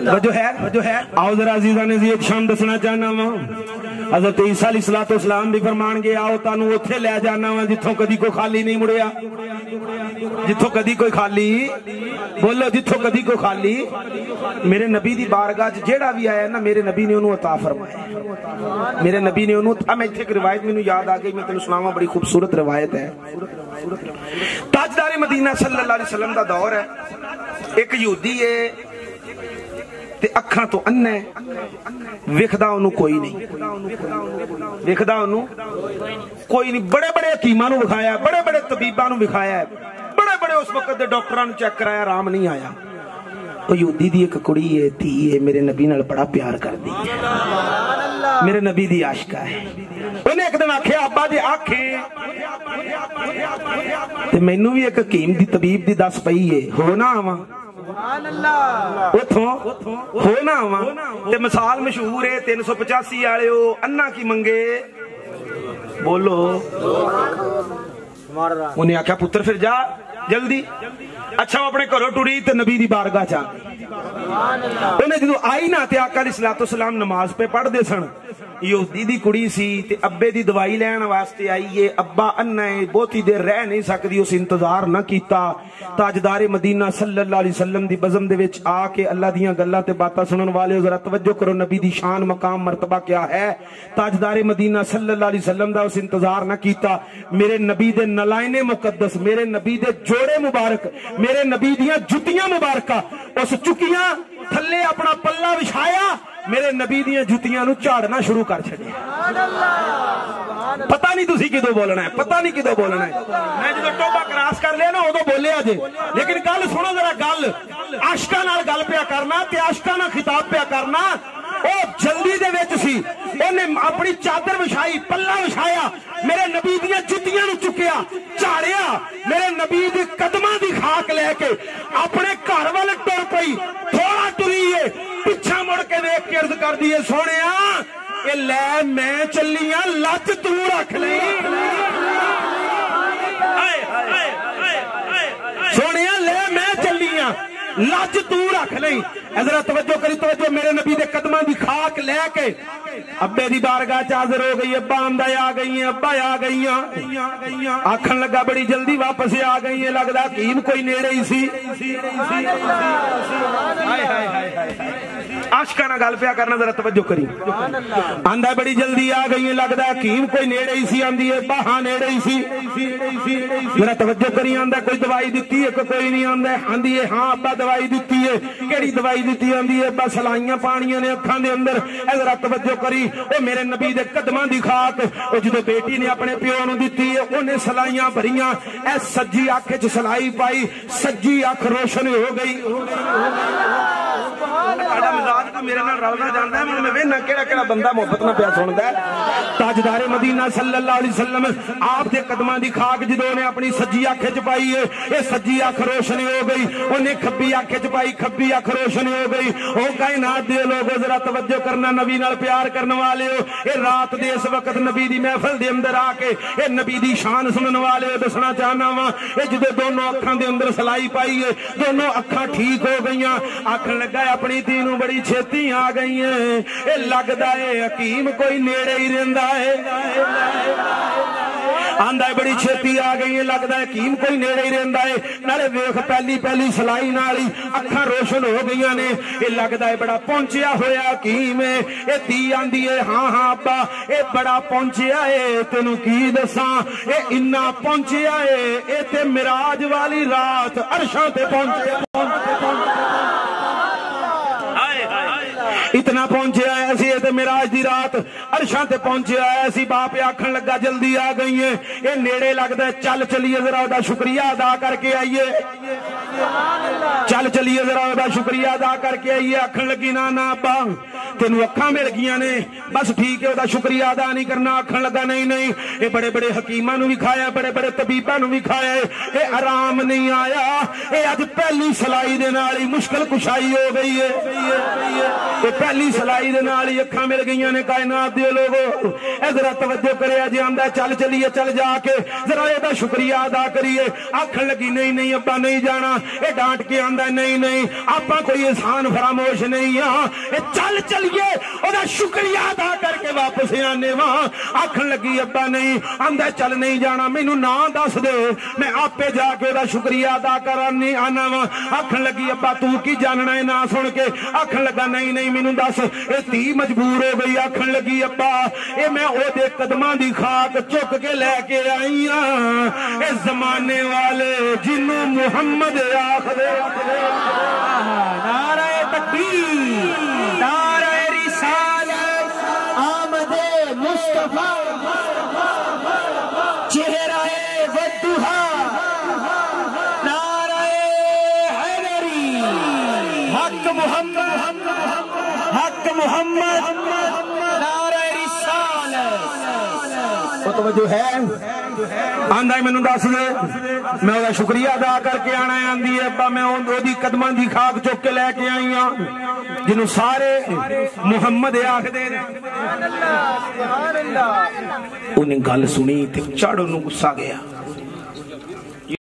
वजह है आओ जरा अजीजा ने एक शाम दसना चाहना वा हज़रत ईसा अलैहिस्सलाम भी फरमान गए आओ तानू उत्थे ले जाना वा जिथों कदी कोई खाली नहीं मुड़िया जिथों कदी कोई खाली बोलो जिथों कदी कोई खाली मेरे नबी दी बारगाह च जेड़ा भी आया ना मेरे नबी ने उन्होंने अता फरमाया मेरे नबी ने उन्होंने मैं इत्थे एक रिवायत मैनू याद आ गई मैं तेनू सुनावा बड़ी खूबसूरत रिवायत है ताजदारे मदीना सल्लल्लाहु अलैहि वसल्लम दा दौर है एक यहूदी है ते अखां तो अन्ना है वेखदा ओनू कोई नहीं वेखदा ओनू कोई नहीं बड़े बड़े हकीमां नू विखाया बड़े बड़े तबीबां नू विखाया बड़े बड़े उस वक्त दे डॉक्टरां नू चेक कराया आराम नहीं आया ओ यहूदी दी एक कुड़ी है धी है मेरे नबी नाल बड़ा प्यार करदी है मेरे नबी दी आशिका है उन्हें एक दिन आखे अब्बा जी आखे ते मैनू भी एक हकीम दी तबीब दी दस पई है हो ना आवां उथों हो ना आवां ते मिसाल मशहूर है 385 वाले अन्ना की मंगे बोलो उन्हें आख्या पुत्र फिर जा जल्दी अच्छा वो अपने घरों टुरी ते नबी दी बारगाह च उन्हें जो आई ना ते आका अलैहिस्सलातु वस्सलाम नमाज पे पढ़दे सन यहूदी दी कुड़ी सी ते अब्बे दी दवाई लैण वास्ते आई है अब्बा अन्ना है बहुती देर रह नहीं सकदी उस इंतजार ना कीता ताजदारे मदीना सल्लल्लाहु अलैहि वसल्लम दी बज़म दे विच आके अल्लाह दियां गल्लां ते बातां सुनन वाले जरा तवज्जो करो नबी दी शान मकाम मर्तबा क्या है ताजदारे मदीना सल्लल्लाहु अलैहि वसल्लम दा उस इंतजार ना कीता मेरे नबी दे नलाइने मुकद्दस मेरे नबी दे जोड़े मुबारक मेरे नबी दियां जुतियां मुबारका उस चुकियां थल्ले अपना पल्ला विछाया मेरे नबी दियां जुतियां नू झाड़ना शुरू कर छड्डिया पता नहीं तुसी किदों बोलना है पता नहीं किदों बोलना है मैं जो टोबा क्रॉस कर लिया ना उदों बोलिया जे लेकिन गल सुनो जरा गल आशिकां नाल गल पिया करना ते आशिकां नाल खिताब पिया करना ओ जल्दी दे विच सी ओने अपनी चादर विछाई पल्ला विछाया मेरे नबी दियां जुतियां नू चुकिया झाड़िया मेरे नबी दे कदमां दी खाक लेके अपने घर वाल टुर पई थोड़ा टुरी है पिछा मुड़ के देख के अर्ज कर दी है सोनिया ये ले मैं चली हां लच तू रख ले सोनिया ले मैं चली हां लच तू रख ले जरा तवज्जो करी तवज्जो मेरे नबी दे कदमां दी खाक लेके अब्बे दी बारगाह च हाज़िर हो गई अब्बा आंदा आ गई अब्बा आ गई आखन लगा बड़ी जल्दी वापस आ गई है लगदा हकीम कोई नेड़े ही सी आशिका ना गल पिया करना जरा तवज्जो करी आंदा बड़ी जल्दी आ गई है लगदा हकीम कोई नेड़े ही सी आंदी है बाहां नेड़े ही सी जरा तवज्जो करी आंदा कोई दवाई दित्ती है कोई नहीं आंदा आंदी है हां अब्बा दवाई दित्ती है केड़ी दवाई दित्ती आंदी है अब्बा सलाइयां पानियां ने अखां दे अंदर जरा तवज्जो करी ओ मेरे नबी दे कदमां दी खाक ओ जदों बेटी ने अपने प्यो नूं दित्ती है ओने सलाइयां भरियां ए सज्जी अख च सलाई पाई सज्जी अख रोशन हो गई मजाक तो मेरे नाल रलना जानदा है मैं वेखना केड़ा केड़ा बंदा मोहब्बत नाल पिया सुनदा है ताजदारे मदीना सल्लल्लाहु अलैहि वसल्लम आप दे कदमां दी खाक जदों ने अपनी सज्जी अख च पाई है ए सज्जी अख रोशन हो गई ओने खब्बी अख च पाई खब्बी अख रोशन हो गई ओ कायनात दे लोगो जरा तवज्जो करना नबी नाल प्यार करने वाले हो ए रात दे इस वक्त नबी दी महफिल दे अंदर आके ए नबी दी शान सुनने वाले हो दसना चाहना वा ए जदों दोनों अखां दे अंदर सलाई पाई है दोनों अखां ठीक हो गईयां आखन लगा अपनी धी नूं बड़ी छेती आ गई है ए लगदा है हकीम कोई नेड़े ही रहिंदा है आंदा है बड़ी छेती आ गई है लगदा है हकीम कोई नेड़े ही रहिंदा है नाले वेख पहली पहली सलाई नाल ही अखां रोशन हो गईयां ने ए लगदा है बड़ा पहुंचिया होया हकीम है ए धी आंदी है हां हां अब्बा ए बड़ा पहुंचिया है तेनू की दसां ए इन्ना पहुंचिया है ए ते मिराज वाली रात अरशां ते पहुंचिया इतना पहुंचे आया सी ते मिराज दी रात अरशां ते पहुंचे आया सी बाप आखन लगा जल्दी आ गई है ये नेड़े लगदा है चल चलिए जरा ओदा शुक्रिया अदा करके आइए चल चलिए जरा ओदा शुक्रिया अदा करके आइए आखन लगी ना ना अब्बा तेनू अखां मिल गईयां ने बस ठीक है ओदा शुक्रिया अदा नहीं करना आखन लगा नहीं नहीं ये बड़े बड़े हकीमां नू भी खाया बड़े बड़े तबीबां नू भी खाया ये आराम नहीं आया ये अज पहली सलाई दे नाल ही मुश्किल कुशाई हो गई है وہ پہلی سلائی دے نال ہی اکھاں مل گئیاں نے کائنات دے لوگو اے ذرا توجہ کریا جی آندا چل چلیے چل جا کے ذرا اے دا شکریہ ادا کریے آکھن لگی نہیں نہیں ابا نہیں جانا اے ڈانٹ کے آندا نہیں نہیں آپا کوئی احسان فراموش نہیں ہاں اے چل چلیے او دا شکریہ ادا کر کے واپس آنے وہاں آکھن لگی ابا نہیں آندا چل نہیں جانا مینوں نا دس دے میں آپے جا کے او دا شکریہ ادا کرانی آنا وا آکھن لگی ابا تو کی جاننا ہے نا سن کے آکھن لگا نہیں نہیں مینوں دس اے تی مجبور ہو گئی آکھن لگی ابا اے میں او دے قدماں دی خاک چک کے لے کے آئی ہاں اے زمانے والے جنوں محمد آخدے نعرہ تکبیر نعرہ رسالت آمد مصطفیٰ چہرہ والدہا نعرہ حیدری حق محمد نعرہ رسالت وہ توجہ ہے آندہ ہی میں نوں دس دے میں وہ شکریہ ادا کر کے آنا ہے آندھی ہے ابا میں وہ دی قدماں دی خاک چک کے لے کے آئی ہاں جنہوں سارے محمد آخ دے انہیں گل سنی تے چڑھ انہوں غصہ گیا